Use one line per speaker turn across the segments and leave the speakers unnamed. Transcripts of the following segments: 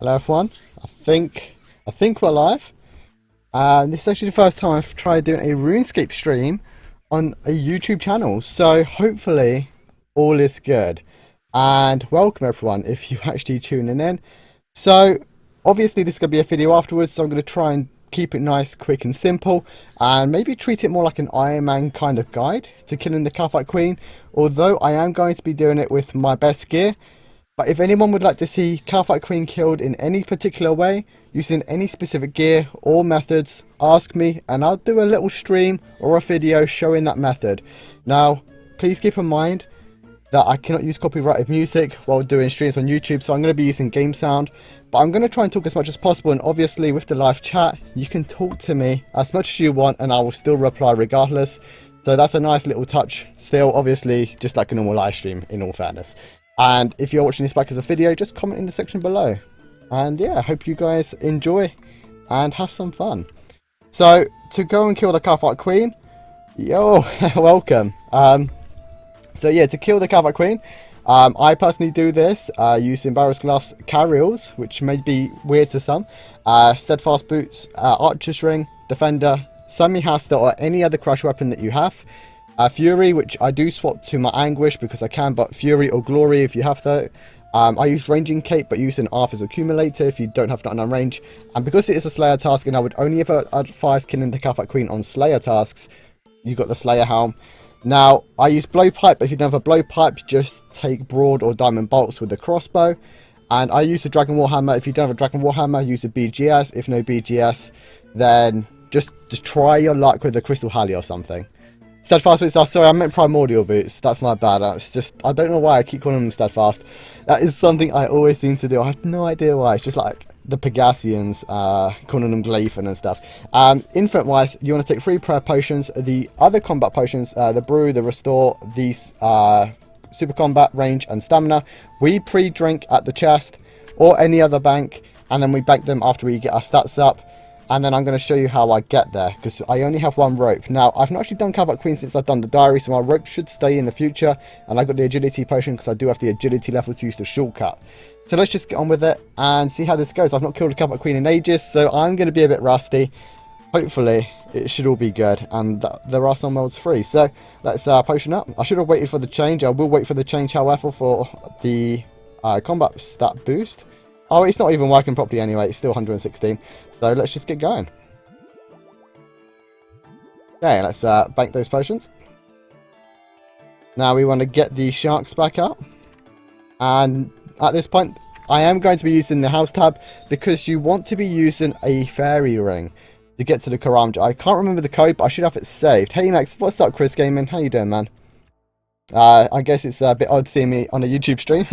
Hello everyone. I think we're live. This is actually the first time I've tried doing a RuneScape stream on a YouTube channel, so hopefully all is good. And welcome everyone if you're actually tuning in. So obviously this is going to be a video afterwards, so I'm going to try and keep it nice, quick and simple, and maybe treat it more like an Ironman kind of guide to killing the Kalphite Queen, although I am going to be doing it with my best gear. But if anyone would like to see Kalphite Queen killed in any particular way, using any specific gear or methods, ask me and I'll do a little stream or a video showing that method. Now, please keep in mind that I cannot use copyrighted music while doing streams on YouTube, so I'm going to be using game sound. But I'm going to try and talk as much as possible, and obviously with the live chat, you can talk to me as much as you want and I will still reply regardless. So that's a nice little touch. Still, obviously, just like a normal live stream, in all fairness. And if you're watching this back as a video, just comment in the section below. And yeah, I hope you guys enjoy and have some fun. So, to go and kill the Kalphite Queen, yo, welcome. So yeah, to kill the Kalphite Queen, I personally do this using Barrow's Gloves carryalls, which may be weird to some, Steadfast Boots, Archer's Ring, Defender, Semi-Hasta or any other crush weapon that you have. Fury, which I do swap to my Anguish because I can, but Fury or Glory if you have that. I use Ranging Cape, but use an Arthur's Accumulator if you don't have that on range. And because it is a Slayer task, and I would only ever advise killing the Kalphite Queen on Slayer tasks, you got the Slayer Helm. Now, I use Blowpipe, but if you don't have a Blowpipe, just take Broad or Diamond Bolts with the crossbow. And I use the Dragon Warhammer. If you don't have a Dragon Warhammer, use a BGS. If no BGS, then just try your luck with the Crystal Halley or something. Steadfast boots. Oh, sorry, I meant primordial boots. That's my bad. It's just, I don't know why I keep calling them steadfast. That is something I always seem to do. I have no idea why. It's just like the Pegasians, calling them Gleithan and stuff. Infinite wise, you want to take 3 prayer potions. The other combat potions, the brew, the restore, these super combat, range, and stamina. We pre-drink at the chest or any other bank, and then we bank them after we get our stats up. And then I'm going to show you how I get there, because I only have 1 rope. Now, I've not actually done Kalphite Queen since I've done the diary, so my rope should stay in the future. And I got the agility potion because I do have the agility level to use the shortcut. So let's just get on with it and see how this goes. I've not killed a Kalphite Queen in ages, so I'm going to be a bit rusty. Hopefully, it should all be good, and there are some worlds free. So let's potion up. I should have waited for the change. I will wait for the change, however, for the combat stat boost. Oh, it's not even working properly anyway. It's still 116. So let's just get going. Okay, let's bank those potions. Now we want to get the sharks back up. And at this point, I am going to be using the house tab because you want to be using a fairy ring to get to the Karamja. I can't remember the code, but I should have it saved. Hey Max, what's up, Chris Gaming? How you doing, man? I guess it's a bit odd seeing me on a YouTube stream.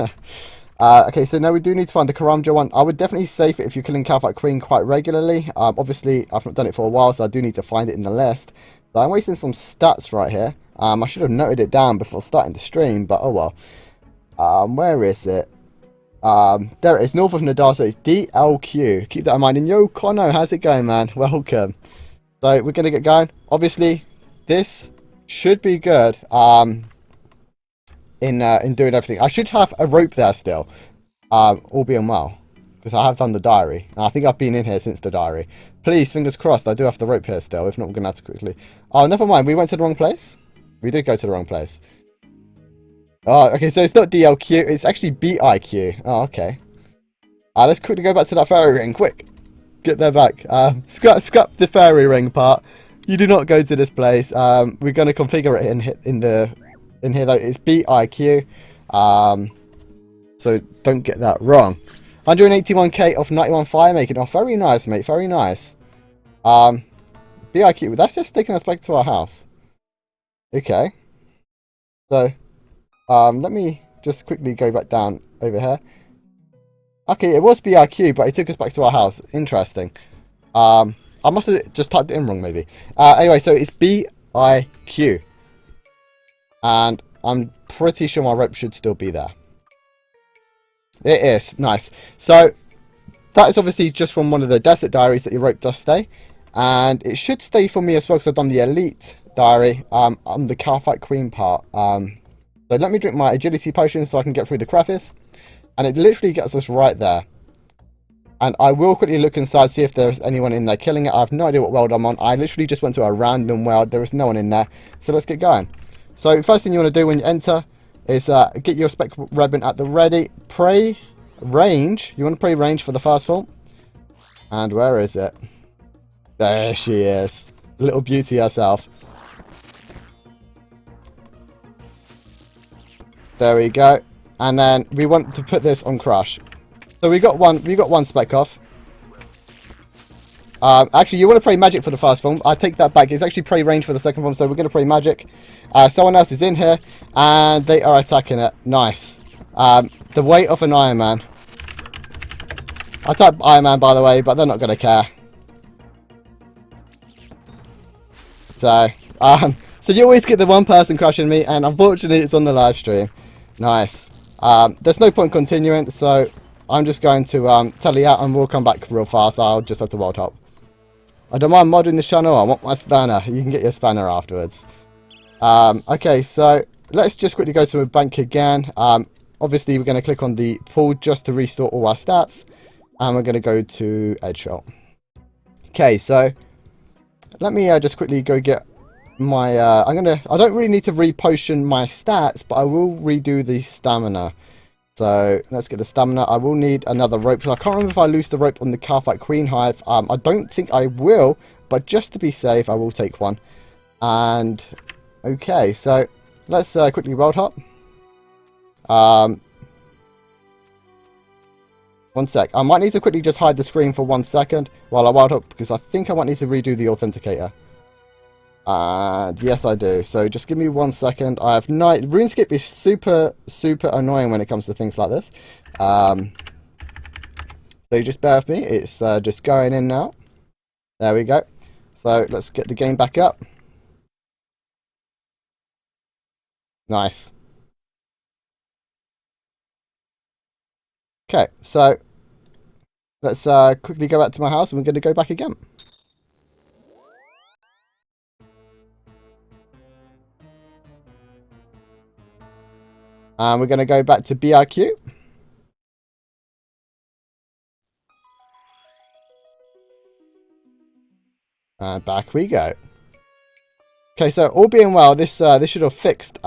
Okay, so now we do need to find the Karamja one. I would definitely save it if you're killing Kalphite Queen quite regularly. Obviously, I've not done it for a while, so I do need to find it in the list. So I'm wasting some stats right here. I should have noted it down before starting the stream, but oh well. Where is it? There it is, north of Nadar, so it's DLQ. Keep that in mind. And yo, Connor, how's it going, man? Welcome. So we're going to get going. Obviously, this should be good. In doing everything. I should have a rope there still, all being well, because I have done the diary, and I think I've been in here since the diary. Please, fingers crossed, I do have the rope here still. If not, we're going to have to quickly... Oh, never mind, we went to the wrong place? We did go to the wrong place. Oh, okay, so it's not DLQ, it's actually BIQ. Oh, okay. Let's quickly go back to that fairy ring, quick. Get there back. Scrap the fairy ring part. You do not go to this place. We're going to configure it in here though. It's BIQ, so don't get that wrong. 181k off 91 fire making. Oh, very nice, mate, very nice. BIQ, that's just taking us back to our house. Okay, so let me just quickly go back down over here. Okay, it was BIQ, but it took us back to our house. Interesting. I must have just typed it in wrong, maybe. Anyway, so it's BIQ. And I'm pretty sure my rope should still be there. It is. Nice. So, that is obviously just from one of the desert diaries that your rope does stay. And it should stay for me as well because I've done the elite diary on the Kalphite Queen part. So let me drink my agility potion so I can get through the crevice. And it literally gets us right there. And I will quickly look inside, see if there's anyone in there killing it. I have no idea what world I'm on. I literally just went to a random world. There is no one in there. So let's get going. So first thing you want to do when you enter is get your spec ribbon at the ready. Pray range. You want to pray range for the fast fall. And where is it? There she is. Little beauty herself. There we go. And then we want to put this on crush. So we got one spec off. Actually, you want to pray magic for the first form. I take that back. It's actually pray range for the second form, so we're going to pray magic. Someone else is in here, and they are attacking it. Nice. The weight of an Ironman. I typed Ironman, by the way, but they're not going to care. So you always get the one person crushing me, and unfortunately, it's on the live stream. Nice. There's no point continuing, so I'm just going to tally out, and we'll come back real fast. I'll just have to world hop. I don't mind modding this channel. I want my spanner. You can get your spanner afterwards. Okay, so let's just quickly go to a bank again. Obviously, we're going to click on the pool just to restore all our stats. And we're going to go to edge shot. Okay, so let me just quickly go get my... I don't really need to re-potion my stats, but I will redo the stamina. So let's get the stamina. I will need another rope. So I can't remember if I lose the rope on the Kalphite Queen hive. I don't think I will, but just to be safe, I will take one. And okay, so let's quickly world hop. One sec. I might need to quickly just hide the screen for 1 second while I world hop, because I think I might need to redo the authenticator. And yes, I do. So just give me 1 second. I have no... Runescape is super annoying when it comes to things like this. So just bear with me. It's just going in now. There we go. So let's get the game back up. Nice. Okay, so let's quickly go back to my house, and we're going to go back again. And we're going to go back to BRQ. And back we go. Okay, so all being well, this should have fixed.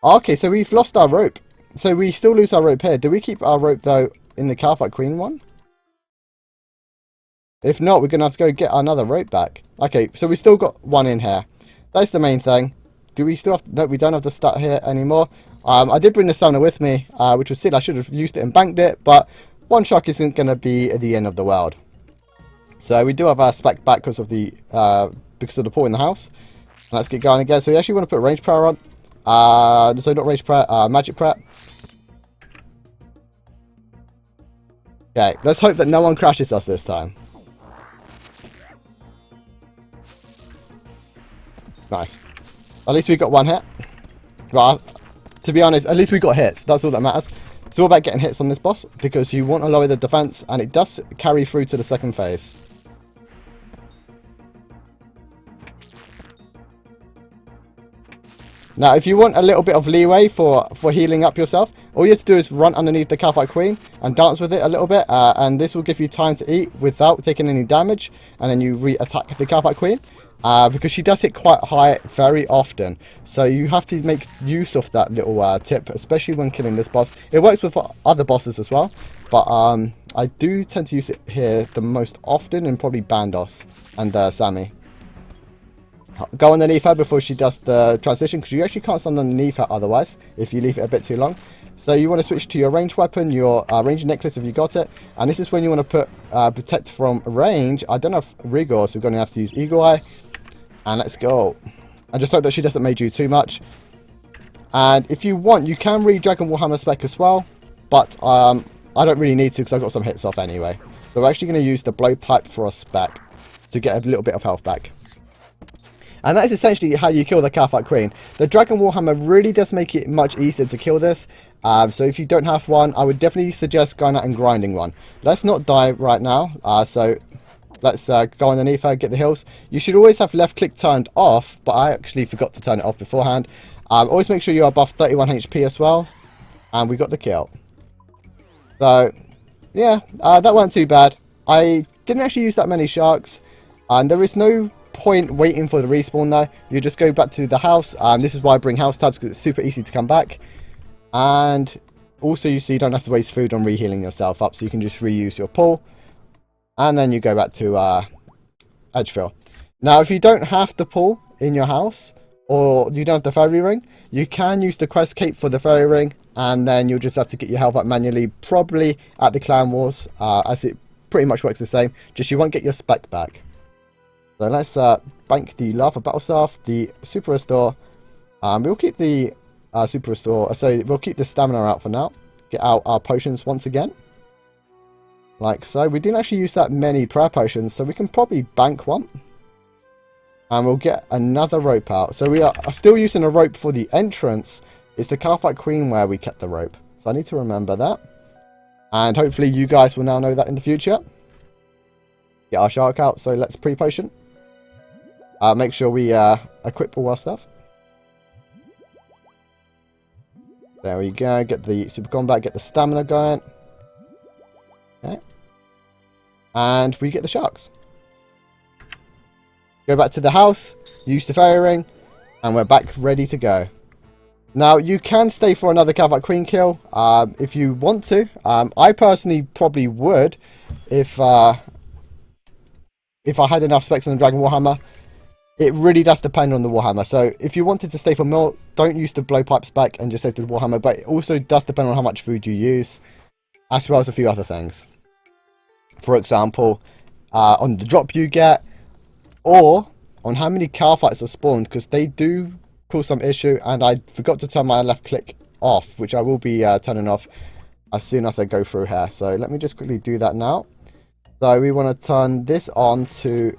Okay, so we've lost our rope. So we still lose our rope here. Do we keep our rope, though, in the Kalphite Queen one? If not, we're going to have to go get another rope back. Okay, so we still got one in here. That's the main thing. Do we still have to... No, we don't have to start here anymore. I did bring the stamina with me, which was silly. I should have used it and banked it, but one shock isn't going to be the end of the world. So we do have our spec back because of the pool in the house. Let's get going again. So we actually want to put range prayer on. So not range prayer, magic prayer. Okay, let's hope that no one crashes us this time. Nice. At least we got one hit. Well, to be honest, at least we got hits. That's all that matters. It's all about getting hits on this boss, because you want to lower the defense, and it does carry through to the second phase. Now, if you want a little bit of leeway for healing up yourself, all you have to do is run underneath the Kalphite Queen and dance with it a little bit, and this will give you time to eat without taking any damage, and then you re-attack the Kalphite Queen, because she does hit quite high very often. So you have to make use of that little tip, especially when killing this boss. It works with other bosses as well, but I do tend to use it here the most often, and probably Bandos and Sammy. Go underneath her before she does the transition, because you actually can't stand underneath her otherwise if you leave it a bit too long. So you want to switch to your ranged weapon, your ranged necklace if you got it, and this is when you want to put protect from range. I don't have rigor, so we're going to have to use Eagle Eye, and let's go. And just hope that she doesn't mage you too much. And if you want, you can read Dragon Warhammer spec as well, but I don't really need to, because I've got some hits off anyway. So we're actually going to use the blowpipe for a spec to get a little bit of health back. And that is essentially how you kill the Kalphite Queen. The Dragon Warhammer really does make it much easier to kill this. So if you don't have one, I would definitely suggest going out and grinding one. Let's not die right now. So let's go underneath her, get the heals. You should always have left click turned off, but I actually forgot to turn it off beforehand. Always make sure you're above 31 HP as well. And we got the kill. So yeah, that weren't too bad. I didn't actually use that many sharks, and there is no point waiting for the respawn though. You just go back to the house. This is why I bring house tabs, because it's super easy to come back, and also you see you don't have to waste food on rehealing yourself up, so you can just reuse your pool, and then you go back to Edgefield. Now, if you don't have the pool in your house, or you don't have the fairy ring, you can use the quest cape for the fairy ring, and then you'll just have to get your health up manually, probably at the clan wars, as it pretty much works the same, just you won't get your spec back. So let's bank the lava battle staff, the super restore. We'll keep the super restore, so we'll keep the stamina out for now. Get out our potions once again, like so. We didn't actually use that many prayer potions, so we can probably bank one. And we'll get another rope out. So we are still using a rope for the entrance. It's the Kalphite Queen where we kept the rope. So I need to remember that. And hopefully you guys will now know that in the future. Get our shark out. So let's pre-potion. Make sure we equip all our stuff. There we go. Get the super combat. Get the stamina going. Okay. And we get the sharks. Go back to the house, use the fairy ring, and we're back ready to go. Now, you can stay for another Kalphite Queen kill if you want to. I personally probably would if I had enough specs on the Dragon Warhammer. It really does depend on the Warhammer. So if you wanted to stay for more, don't use the blowpipe spec and just save the Warhammer. But it also does depend on how much food you use, as well as a few other things. For example, on the drop you get, or on how many Kalphites are spawned, because they do cause some issue, and I forgot to turn my left click off, which I will be turning off as soon as I go through here. So let me just quickly do that now. So we want to turn this on to,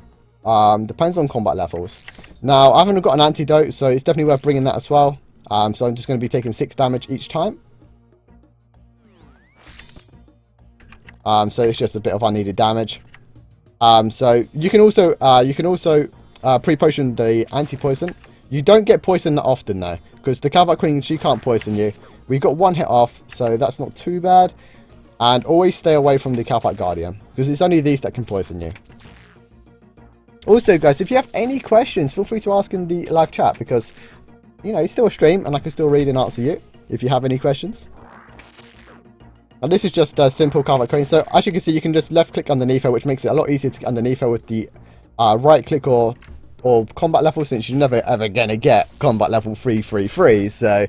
depends on combat levels. Now, I haven't got an antidote, so it's definitely worth bringing that as well. So I'm just going to be taking 6 damage each time. So it's just a bit of unneeded damage. So you can also pre-potion the anti-poison. You don't get poisoned that often though, because the Kalphite Queen, she can't poison you. We got 1 hit off, so that's not too bad. And always stay away from the Kalphite Guardian, because it's only these that can poison you. Also guys, if you have any questions, feel free to ask in the live chat, because you know, it's still a stream and I can still read and answer you if you have any questions. And this is just a simple Kalphite Queen. So as you can see, you can just left click underneath her, which makes it a lot easier to get underneath her with the right click or combat level, since you're never ever gonna get combat level 333. So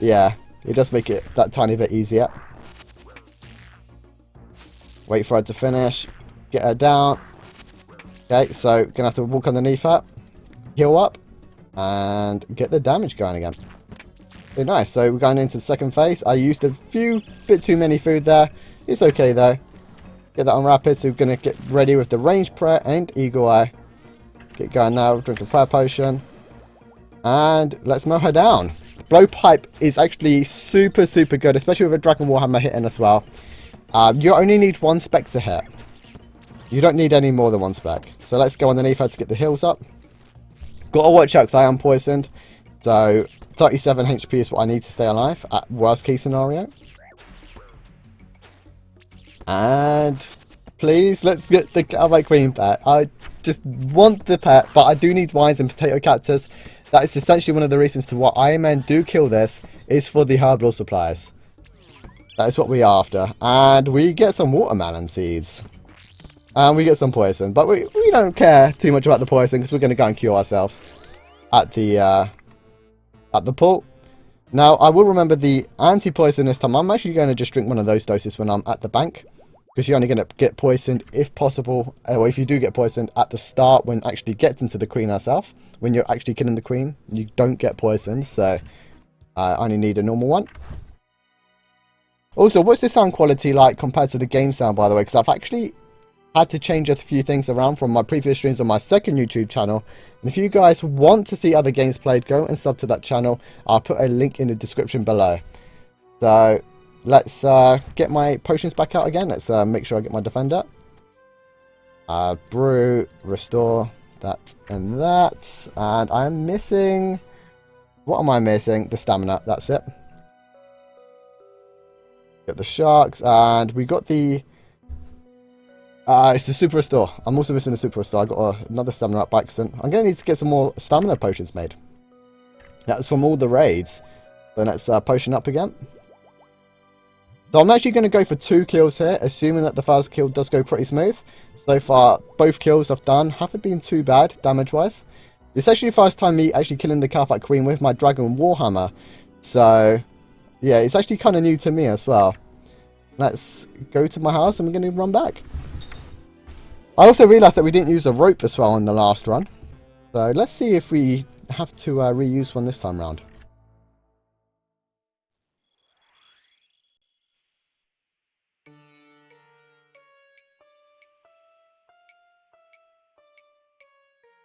yeah, it does make it that tiny bit easier. Wait for her to finish, get her down. Okay, so gonna have to walk underneath her, heal up, and get the damage going again. Very nice. So we're going into the second phase. I used a bit too many food there. It's okay though. Get that on rapid. So we're going to get ready with the ranged prayer and eagle eye. Get going now. Drink a prayer potion. And let's mow her down. Blowpipe is actually super good, especially with a Dragon Warhammer hitting as well. You only need 1 spec to hit. You don't need any more than 1 spec. So let's go underneath her to get the heals up. Gotta watch out because I am poisoned. So 37 HP is what I need to stay alive at worst case scenario. And please, let's get the Kalphite Queen pet. I just want the pet, but I do need wines and potato cactus. That is essentially one of the reasons to why Ironman do kill this, is for the herbal supplies. That is what we're after. And we get some watermelon seeds. And we get some poison. But we don't care too much about the poison, because we're going to go and cure ourselves at the pool. Now, I will remember the anti-poison this time. I'm actually going to just drink one of those doses when I'm at the bank, because you're only going to get poisoned, if possible, or if you do get poisoned, at the start when actually gets into the queen herself. When you're actually killing the queen, you don't get poisoned, so I only need a normal one. Also, what's the sound quality like compared to the game sound, by the way? Because I've actually had to change a few things around from my previous streams on my second YouTube channel. And if you guys want to see other games played, go and sub to that channel. I'll put a link in the description below. So let's get my potions back out again. Let's make sure I get my defender. Brew, restore, that and that. And I'm missing... What am I missing? The stamina, that's it. Get the sharks, and we got the... it's the super restore. I'm also missing the super restore. I got another stamina up by accident. I'm going to need to get some more stamina potions made. That's from all the raids. So let's potion up again. So I'm actually going to go for 2 kills here, assuming that the first kill does go pretty smooth. So far, both kills I've done haven't been too bad, damage-wise. It's actually the first time me actually killing the Kalphite Queen with my Dragon Warhammer. So, yeah, it's actually kind of new to me as well. Let's go to my house and we're going to run back. I also realised that we didn't use a rope as well in the last run. So let's see if we have to reuse one this time round.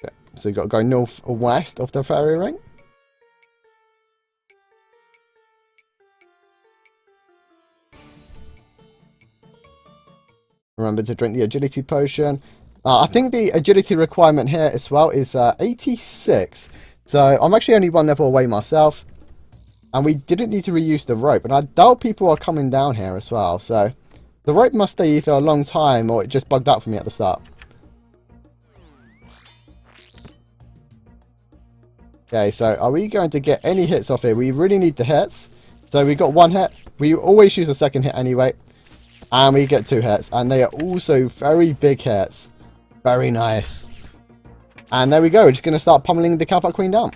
Okay, so you've got to go north or west of the fairy ring. Remember to drink the agility potion. I think the agility requirement here as well is 86. So I'm actually only 1 level away myself. And we didn't need to reuse the rope. And I doubt people are coming down here as well. So the rope must stay either a long time or it just bugged out for me at the start. Okay, so are we going to get any hits off here? We really need the hits. So we got 1 hit. We always use a second hit anyway. And we get 2 hits. And they are also very big hits. Very nice. And there we go. We're just going to start pummeling the Kalphite Queen down.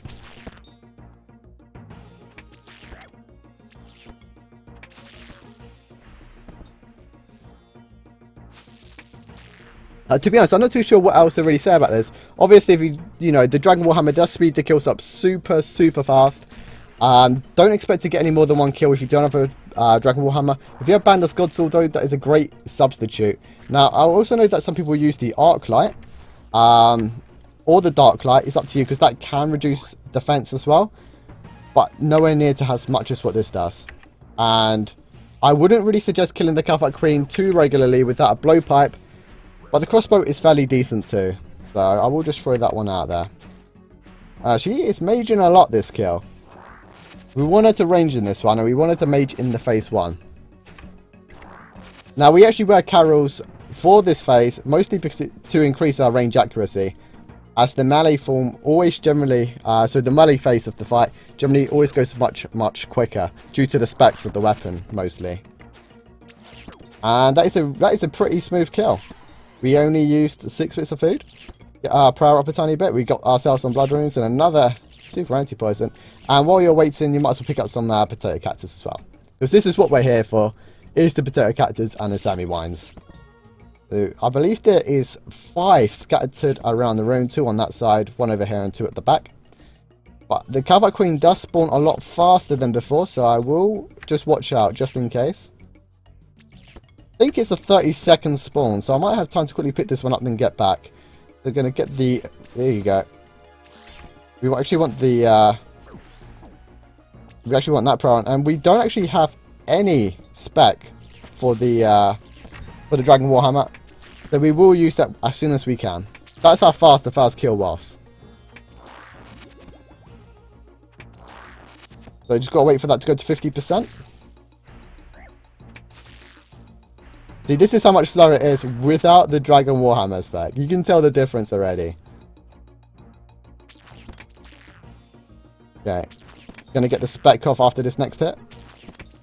To be honest, I'm not too sure what else to really say about this. Obviously, if you know, the Dragon Warhammer does speed the kills up super fast. Don't expect to get any more than 1 kill if you don't have a Dragon Warhammer. If you have Bandos Godsword though, that is a great substitute. Now, I also know that some people use the Arc Light, or the Dark Light. It's up to you because that can reduce defense as well, but nowhere near to as much as what this does. And I wouldn't really suggest killing the Kalphite Queen too regularly without a blowpipe, but the crossbow is fairly decent too. So I will just throw that one out there. She is maging a lot this kill. We wanted to range in this one, and we wanted to mage in the phase 1. Now, we actually wear carols for this phase, mostly because to increase our range accuracy, as the melee form always generally, so the melee phase of the fight, generally always goes much quicker, due to the specs of the weapon, mostly. And that is a pretty smooth kill. We only used 6 bits of food. Get our prayer up a tiny bit. We got ourselves some blood runes and another super anti-poison. And while you're waiting, you might as well pick up some potato cactus as well. Because this is what we're here for, is the potato cactus and the Sammy wines. So I believe there is 5 scattered around the room, 2 on that side, 1 over here and 2 at the back. But the Kalphite Queen does spawn a lot faster than before, so I will just watch out just in case. I think it's a 30-second spawn, so I might have time to quickly pick this one up and get back. We're going to get the... There you go. We actually want the... we actually want that prayer, and we don't actually have any spec for the Dragon Warhammer. So we will use that as soon as we can. That's how fast the first kill was. So just gotta wait for that to go to 50%. See, this is how much slower it is without the Dragon Warhammer spec. You can tell the difference already. Okay. Gonna get the spec off after this next hit.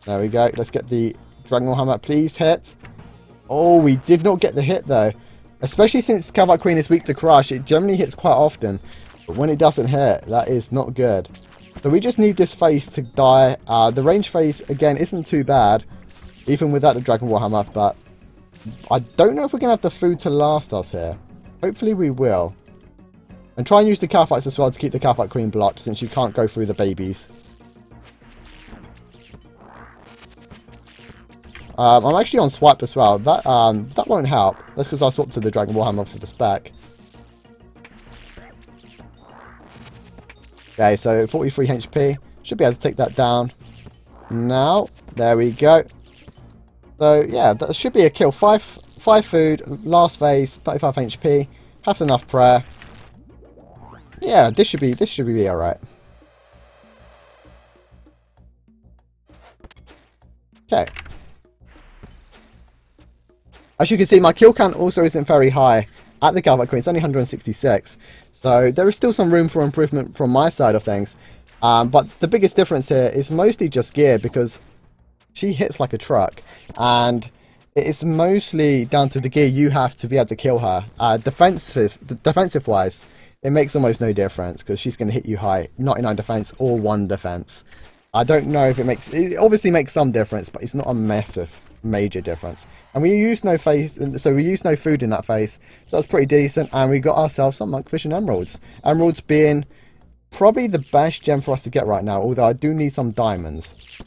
There we go. Let's get the Dragon Warhammer. Please hit. Oh, we did not get the hit though. Especially since Kalphite Queen is weak to crush, it generally hits quite often. But when it doesn't hit, that is not good. So we just need this phase to die. The range phase, again, isn't too bad. Even without the Dragon Warhammer, but I don't know if we're going to have the food to last us here. Hopefully we will. And try and use the Kalphites as well to keep the Kalphite Queen blocked, since you can't go through the babies. I'm actually on swipe as well. That won't help. That's because I swapped to the Dragon Warhammer for the spec. Okay, so 43 HP. Should be able to take that down. Now, there we go. So yeah, that should be a kill. 5 food, last phase, 35 HP. Have enough prayer. Yeah, this should be alright. Okay. As you can see, my kill count also isn't very high at the Kalphite Queen. It's only 166. So there is still some room for improvement from my side of things. But the biggest difference here is mostly just gear, because she hits like a truck. And it is mostly down to the gear you have to be able to kill her. Defensive wise, it makes almost no difference, because she's going to hit you high. 99 defense or 1 defense. I don't know if it obviously makes some difference, but it's not a massive major difference. And we used no food in that phase, so that's pretty decent. And we got ourselves some monkfish and emeralds. Emeralds being probably the best gem for us to get right now, although I do need some diamonds.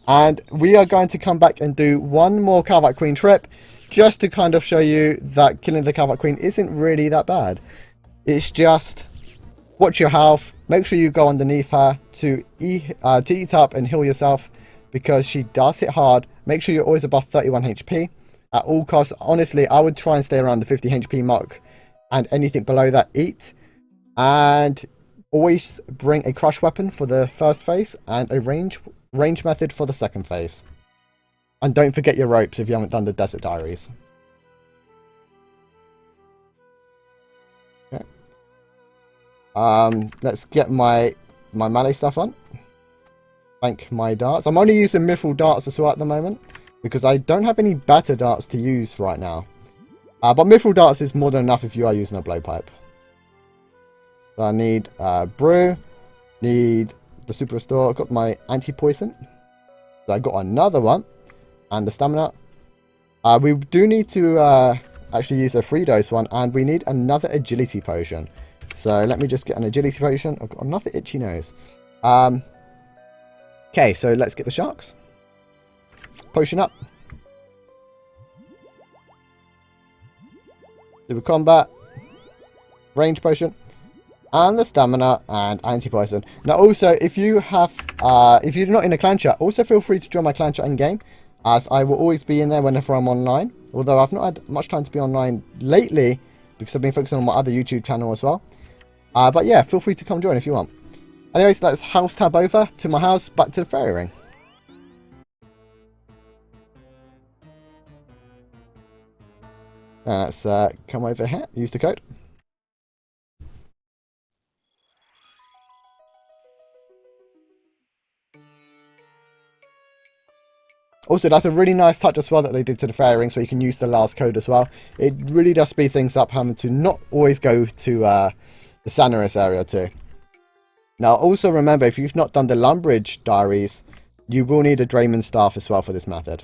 And we are going to come back and do one more Kalphite Queen trip, just to kind of show you that killing the Kalphite Queen isn't really that bad. It's just watch your health, make sure you go underneath her to eat up and heal yourself, because she does hit hard. Make sure you're always above 31 HP at all costs. Honestly, I would try and stay around the 50 HP mark, and anything below that, eat. And always bring a crush weapon for the first phase and a range method for the second phase. And don't forget your ropes if you haven't done the Desert Diaries. Okay. Let's get my melee stuff on. Thank my darts. I'm only using mithril darts as well at the moment, because I don't have any better darts to use right now. But mithril darts is more than enough if you are using a blowpipe. So I need brew, need the super restore. I've got my anti-poison. So I got another one, and the stamina. We do need to actually use a 3-dose one, and we need another agility potion. So let me just get an agility potion. I've got another itchy nose. Okay, so let's get the sharks. Potion up. Super combat. Range potion. And the stamina and anti-poison. Now also, if you have, if you're not in a clan chat, also feel free to join my clan chat in game, as I will always be in there whenever I'm online. Although I've not had much time to be online lately, because I've been focusing on my other YouTube channel as well. But yeah, feel free to come join if you want. Anyways, let's house tab over to my house, back to the fairy ring. Let's come over here, use the code. Also, that's a really nice touch as well that they did to the fairy ring, so you can use the last code as well. It really does speed things up, having to not always go to the Sonorous area too. Now, also remember, if you've not done the Lumbridge Diaries, you will need a Drayman staff as well for this method.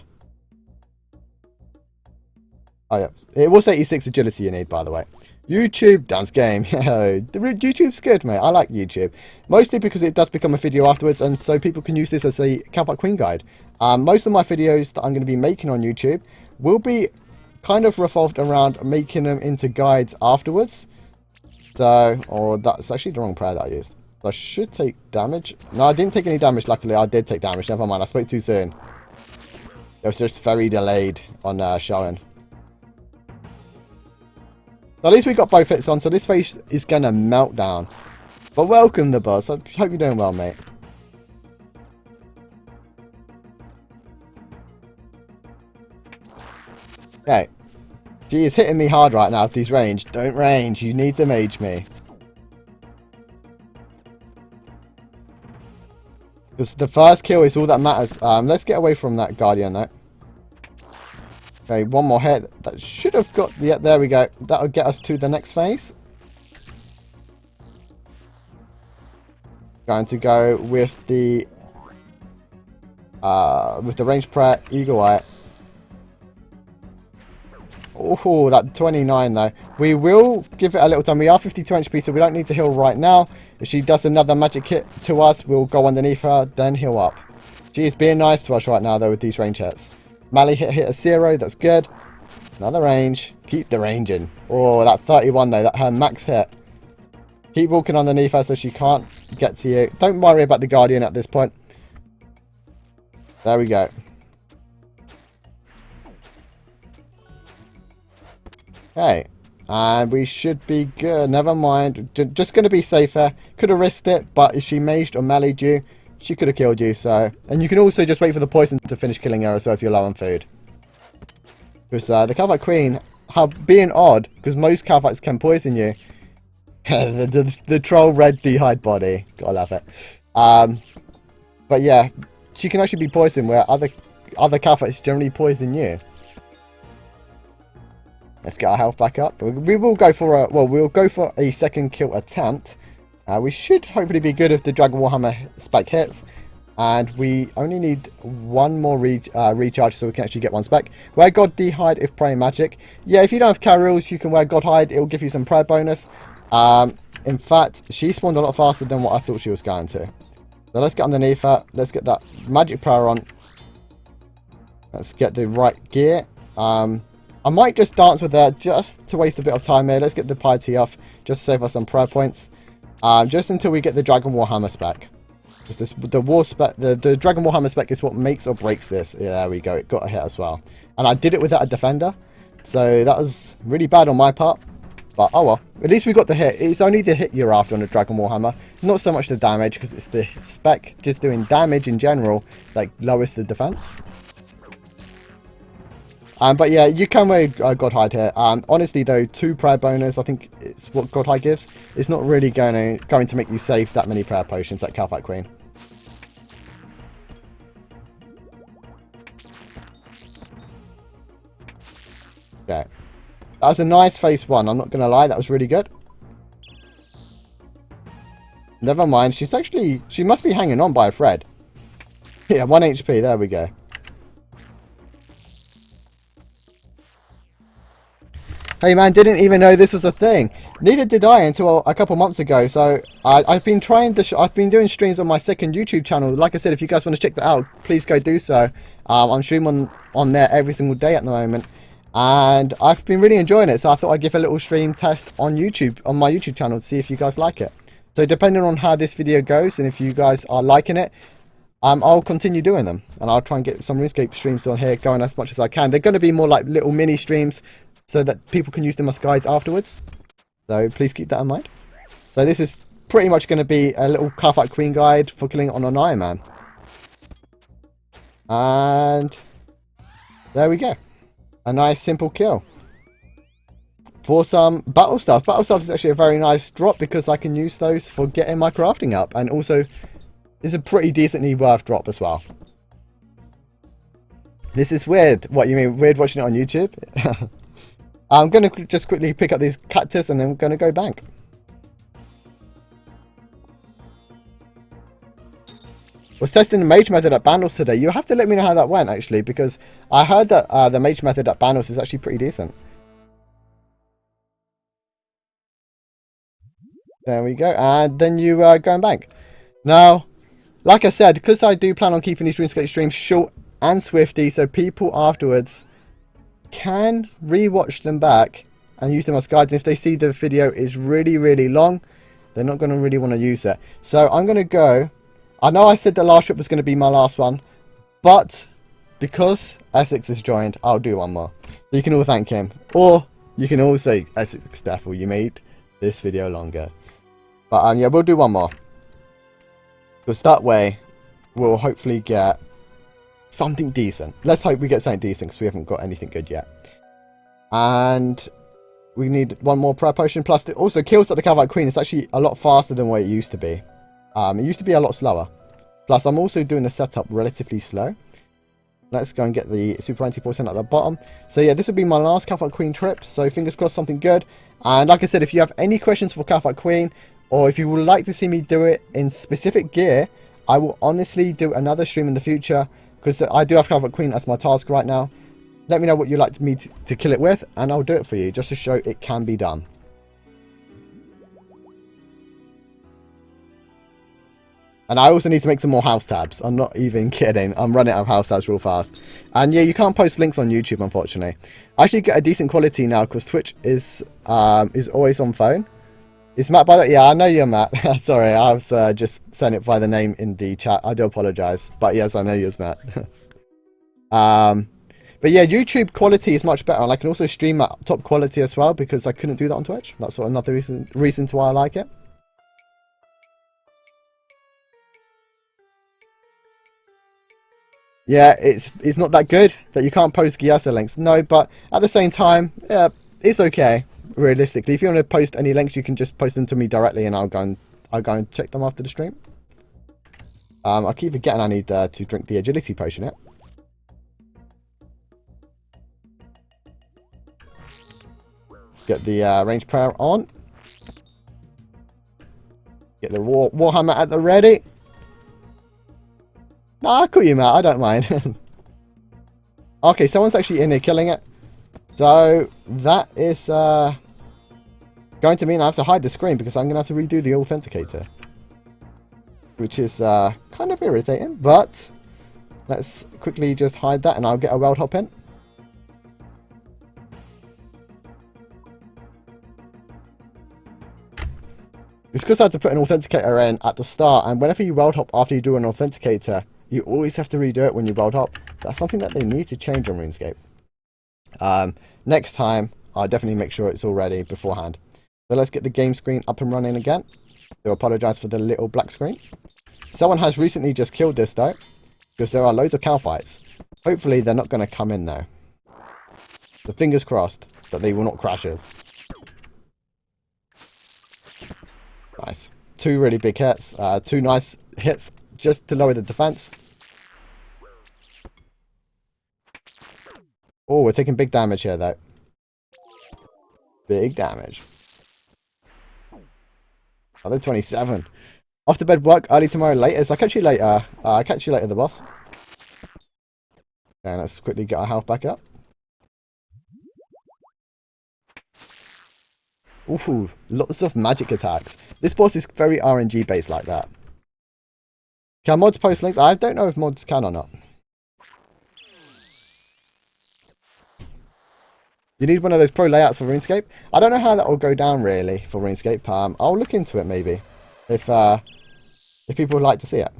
Oh yeah, it was 86 agility you need, by the way. YouTube, dance game. YouTube's good, mate. I like YouTube. Mostly because it does become a video afterwards, and so people can use this as a Kalphite Queen guide. Most of my videos that I'm going to be making on YouTube will be kind of revolved around making them into guides afterwards. So, or that's actually the wrong prayer that I used. I should take damage. No, I didn't take any damage, luckily. I did take damage. Never mind, I spoke too soon. It was just very delayed on showing. So at least we got both hits on, so this face is going to melt down. But welcome, the boss. I hope you're doing well, mate. Okay. She is hitting me hard right now with these range. Don't range. You need to mage me. Because the first kill is all that matters. Let's get away from that Guardian, though. Okay, one more hit. That should have got... Yeah, there we go. That'll get us to the next phase. Going to go with the range prayer, Eagle Eye. Oh, that 29 though. We will give it a little time. We are 52 HP, so we don't need to heal right now. If she does another magic hit to us, we'll go underneath her, then heal up. She is being nice to us right now though with these range hits. Mally hit a 0, that's good. Another range. Keep the range in. Oh, that 31 though, that her max hit. Keep walking underneath her so she can't get to you. Don't worry about the Guardian at this point. There we go. Okay, and we should be good. Never mind. Just going to be safer. Could have risked it, but if she maged or meleeed you, she could have killed you. So, and you can also just wait for the poison to finish killing her as well if you're low on food. Because the Kalphite Queen, being odd, because most Kalphites can poison you. the troll red D'hide body, gotta love it. But yeah, she can actually be poisoned where other Kalphites generally poison you. Let's get our health back up. We will go for we'll go for a second kill attempt. We should hopefully be good if the Dragon Warhammer spec hits. And we only need one more recharge so we can actually get one spec. Wear God D'hide if praying magic. Yeah, if you don't have carryals, you can wear God Hide. It'll give you some prayer bonus. In fact, she spawned a lot faster than what I thought she was going to. So let's get underneath her. Let's get that magic prayer on. Let's get the right gear. I might just dance with her just to waste a bit of time here. Let's get the piety off just to save us some prayer points. Just until we get the Dragon Warhammer spec. The Dragon Warhammer spec is what makes or breaks this. Yeah, there we go. It got a hit as well. And I did it without a defender. So that was really bad on my part. But oh well. At least we got the hit. It's only the hit you're after on the Dragon Warhammer. Not so much the damage, because it's the spec just doing damage in general that lowers the defense. But yeah, you can wear God Hide here. Honestly though, 2 prayer bonus, I think it's what God Hide gives. It's not really going to make you save that many prayer potions like Kalphite Queen. Okay. That was a nice phase 1, I'm not going to lie, that was really good. Never mind, she must be hanging on by a thread. Yeah, 1 HP, there we go. Hey man, didn't even know this was a thing. Neither did I until a couple months ago. So I've been doing streams on my second YouTube channel. Like I said, if you guys want to check that out, please go do so. I'm streaming on there every single day at the moment, and I've been really enjoying it. So I thought I'd give a little stream test on YouTube, on my YouTube channel, to see if you guys like it. So depending on how this video goes, and if you guys are liking it, I'll continue doing them, and I'll try and get some Runescape streams on here going as much as I can. They're going to be more like little mini streams, so that people can use them as guides afterwards. So please keep that in mind. So this is pretty much going to be a little Kalphite Queen guide for killing on an Ironman. And there we go. A nice simple kill. For some battle stuff. Battle stuff is actually a very nice drop because I can use those for getting my crafting up. And also, it's a pretty decently worth drop as well. This is weird. What, you mean weird watching it on YouTube? I'm going to just quickly pick up these cactus and then we're going to go bank. Was testing the mage method at Bandos today. You have to let me know how that went actually, because I heard that the mage method at Bandos is actually pretty decent. There we go. And then you go and bank. Now, like I said, because I do plan on keeping these RuneScape streams short and swifty, so people afterwards can re-watch them back and use them as guides. And if they see the video is really long, they're not going to really want to use it. So I'm going to go. I know I said the last trip was going to be my last one, but because Essex has joined, I'll do one more. So you can all thank him, or you can all say, Essex Staffel, you made this video longer. But yeah, we'll do one more, because that way we'll hopefully get something decent. Let's hope we get something decent, because we haven't got anything good yet. And we need one more prayer potion. Plus, it also kills at the Kalphite Queen. It's actually a lot faster than what it used to be. It used to be a lot slower. Plus, I'm also doing the setup relatively slow. Let's go and get the super anti-poison at the bottom. So yeah, this will be my last Kalphite Queen trip. So fingers crossed, something good. And like I said, if you have any questions for Kalphite Queen, or if you would like to see me do it in specific gear, I will honestly do another stream in the future, because I do have Kalphite Queen as my task right now. Let me know what you'd like me to kill it with, and I'll do it for you, just to show it can be done. And I also need to make some more house tabs. I'm not even kidding. I'm running out of house tabs real fast. And yeah, you can't post links on YouTube, unfortunately. I actually get a decent quality now, because Twitch is always on phone. It's Matt, by the way. Yeah, I know you're Matt. Sorry, I was just saying it by the name in the chat. I do apologise. But yes, I know you're Matt. But yeah, YouTube quality is much better. And I can also stream at top quality as well, because I couldn't do that on Twitch. That's another reason why I like it. Yeah, it's not that good that you can't post Gyasa links. No, but at the same time, yeah, it's okay. Realistically, if you want to post any links, you can just post them to me directly, and I'll go and check them after the stream. I keep forgetting I need to drink the agility potion. Yeah. Let's get the range prayer on. Get the warhammer at the ready. Nah, I'll call you, Matt. I don't mind. Okay, someone's actually in here killing it. So that is going to mean I have to hide the screen because I'm going to have to redo the authenticator. Which is kind of irritating, but let's quickly just hide that and I'll get a world hop in. It's because I had to put an authenticator in at the start, and whenever you world hop after you do an authenticator, you always have to redo it when you world hop. That's something that they need to change on RuneScape. Next time, I'll definitely make sure it's all ready beforehand. So let's get the game screen up and running again. Do apologise for the little black screen. Someone has recently just killed this though, because there are loads of Kalphites. Hopefully they're not going to come in though. So fingers crossed that they will not crash us. Nice. 2 really big hits. 2 nice hits just to lower the defense. Oh, we're taking big damage here though. Big damage. Other 27. Off to bed, work early tomorrow latest. I'll catch you later. I'll catch you later, the boss. Okay, let's quickly get our health back up. Ooh, lots of magic attacks. This boss is very RNG based like that. Can mods post links? I don't know if mods can or not. You need one of those pro layouts for RuneScape. I don't know how that will go down really for RuneScape. I'll look into it maybe if people would like to see it.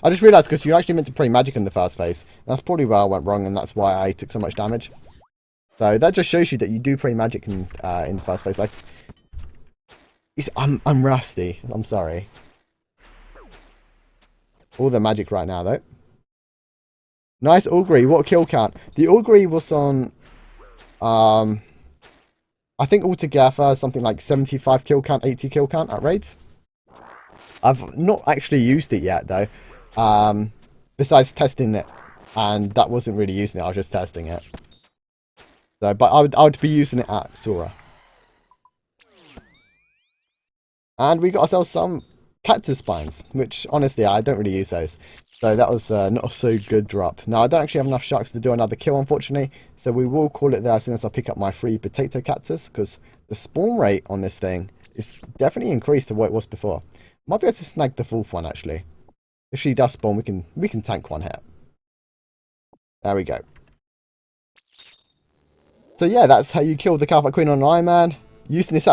I just realised because you actually meant to play magic in the first phase. That's probably where I went wrong, and that's why I took so much damage. So that just shows you that you do play magic in the first phase. Like, I'm rusty. I'm sorry. All the magic right now though. Nice augury. What kill count? The augury was on, I think altogether something like 75 kill count, 80 kill count at raids. I've not actually used it yet though. Besides testing it, and that wasn't really using it. I was just testing it. So, but I would be using it at Sora. And we got ourselves some cactus spines, which honestly I don't really use those. So that was not a so good drop. Now I don't actually have enough sharks to do another kill unfortunately, so we will call it there as soon as I pick up my free potato cactus, because the spawn rate on this thing is definitely increased to what it was before. Might be able to snag the 4th one actually. If she does spawn, we can tank one hit. There we go. So yeah, that's how you kill the Kalphite Queen on Ironman. Using this,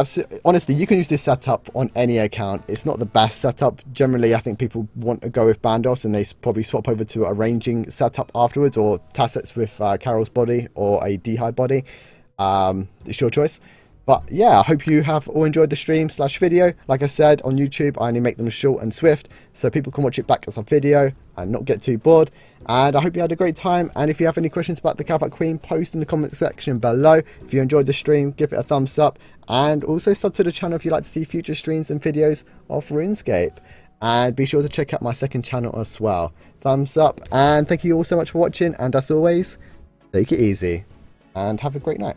honestly, you can use this setup on any account. It's not the best setup. Generally, I think people want to go with Bandos, and they probably swap over to a ranging setup afterwards, or Tassets with Carol's body or a D'Hide body. It's your choice. But yeah, I hope you have all enjoyed the stream / video. Like I said, on YouTube, I only make them short and swift, so people can watch it back as a video and not get too bored. And I hope you had a great time. And if you have any questions about the Kalphite Queen, post in the comment section below. If you enjoyed the stream, give it a thumbs up. And also sub to the channel if you'd like to see future streams and videos of RuneScape. And be sure to check out my second channel as well. Thumbs up, and thank you all so much for watching. And as always, take it easy and have a great night.